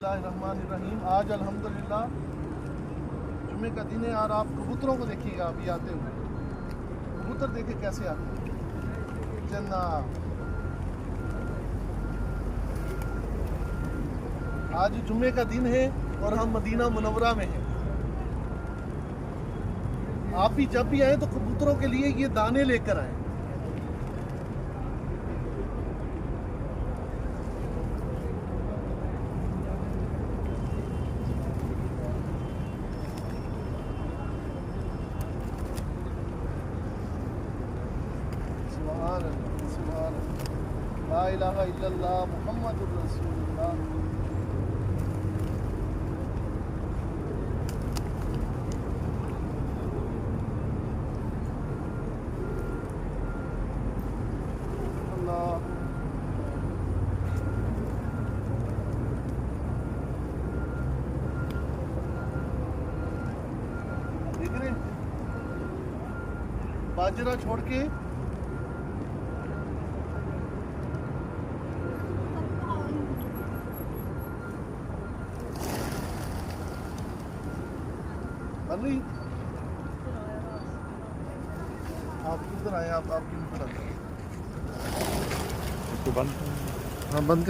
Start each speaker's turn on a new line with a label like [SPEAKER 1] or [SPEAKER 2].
[SPEAKER 1] बिस्मिल्लाहिर्रहमानिर्रहीम। आज अल्हम्दुलिल्लाह जुम्मे का दिन है और आप कबूतरों को देखिएगा अभी आते हुए। कबूतर देखे कैसे आते हैं जन्ना। आज जुम्मे का दिन है और हम मदीना मुनव्वरा में हैं। आप भी जब भी आए तो कबूतरों के लिए ये दाने लेकर आए। सुभान अल्लाह, सुभान अल्लाह, ला इलाहा इल्लल्लाह मुहम्मदुर रसूलुल्लाह। अल्लाह देख रहे हैं? बाजरा छोड़ के बन रही। आप किधर आए? आप आपकी
[SPEAKER 2] इसको बंद
[SPEAKER 1] हाँ बंद कर।